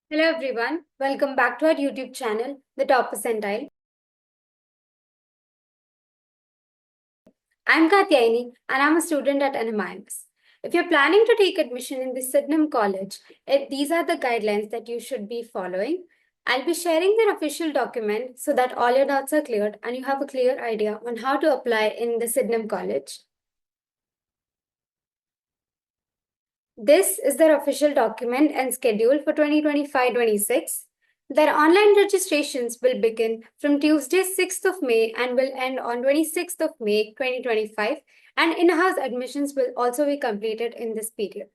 Hello everyone, welcome back to our YouTube channel, The Top Percentile. I'm Katyayani and I'm a student at NMIMS. If you're planning to take admission in the Sydenham College, these are the guidelines that you should be following. I'll be sharing their official document so that all your doubts are cleared and you have a clear idea on how to apply in the Sydenham College. This is their official document and schedule for 2025-26. Their online registrations will begin from Tuesday 6th of May and will end on 26th of May 2025, and in-house admissions will also be completed in this period.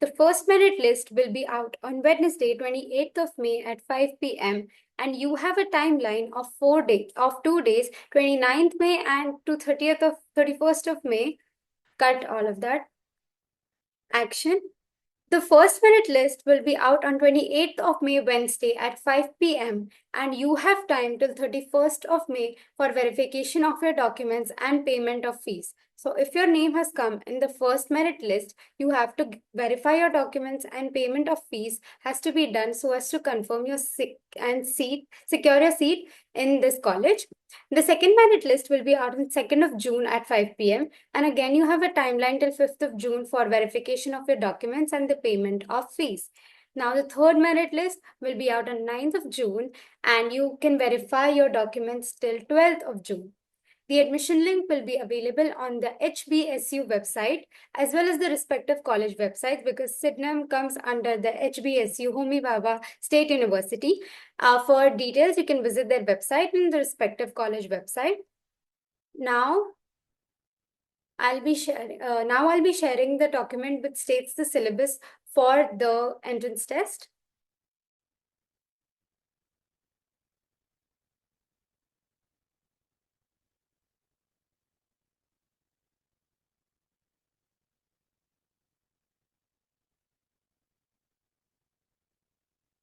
The first merit list will be out on Wednesday 28th of May at 5 p.m. and you have a timeline of 2 days, 29th May and to 31st of May. Cut all of that. Action. The first merit list will be out on 28th of May, Wednesday at 5 p.m. and you have time till 31st of May for verification of your documents and payment of fees. So if your name has come in the first merit list, you have to verify your documents and payment of fees has to be done so as to confirm your secure your seat in this college. The second merit list will be out on 2nd of June at 5 p.m. and again you have a timeline till 5th of June for verification of your documents and the payment of fees. Now the third merit list will be out on 9th of June and you can verify your documents till 12th of June. The admission link will be available on the HBSU website as well as the respective college websites because Sydenham comes under the HBSU Homi Bhabha State University. For details, you can visit their website and the respective college website. Now I'll be sharing the document which states the syllabus for the entrance test.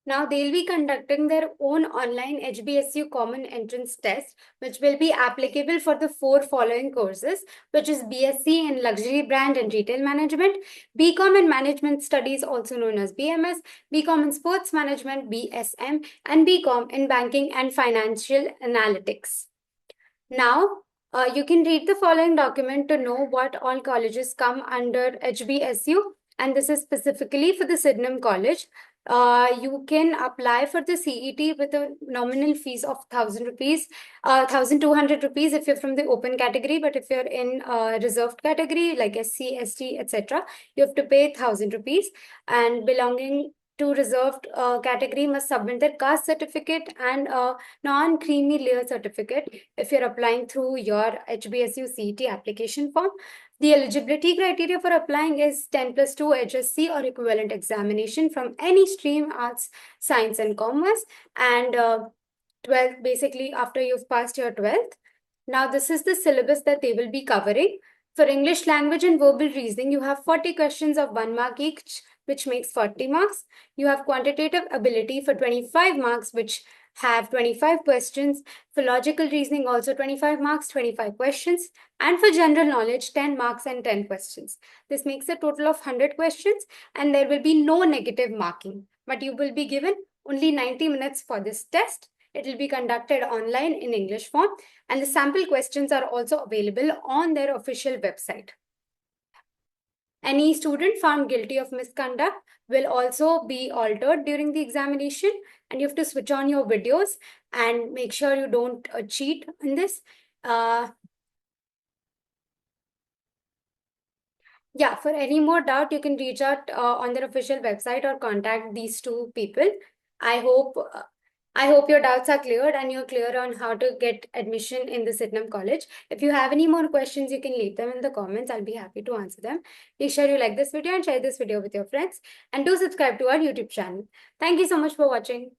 Now they'll be conducting their own online HBSU common entrance test, which will be applicable for the 4 following courses, which is BSc in Luxury Brand and Retail Management, BCom in Management Studies, also known as BMS, BCom in Sports Management, BSM, and BCom in Banking and Financial Analytics. Now, you can read the following document to know what all colleges come under HBSU, and this is specifically for the Sydenham College. You can apply for the CET with a nominal fees of 1,000 rupees, 1,200 rupees if you're from the open category, but if you're in reserved category like SC, ST, etc., you have to pay 1,000 rupees, and belonging to reserved category must submit their caste certificate and non-creamy layer certificate if you're applying through your HBSU CET application form. The eligibility criteria for applying is 10 plus 2 HSC or equivalent examination from any stream, arts, science, and commerce, and 12th, basically after you've passed your 12th. Now, this is the syllabus that they will be covering. For English language and verbal reasoning, you have 40 questions of 1 mark each, which makes 40 marks. You have quantitative ability for 25 marks, which have 25 questions. For logical reasoning, also 25 marks, 25 questions. And for general knowledge, 10 marks and 10 questions. This makes a total of 100 questions, and there will be no negative marking. But you will be given only 90 minutes for this test. It will be conducted online in English form, and the sample questions are also available on their official website. Any student found guilty of misconduct will also be altered during the examination, and you have to switch on your videos and make sure you don't cheat in this. Yeah, for any more doubt, you can reach out on their official website or contact these two people. I hope I hope your doubts are cleared and you're clear on how to get admission in the Sydenham College. If you have any more questions, you can leave them in the comments. I'll be happy to answer them. Make sure you like this video and share this video with your friends. And do subscribe to our YouTube channel. Thank you so much for watching.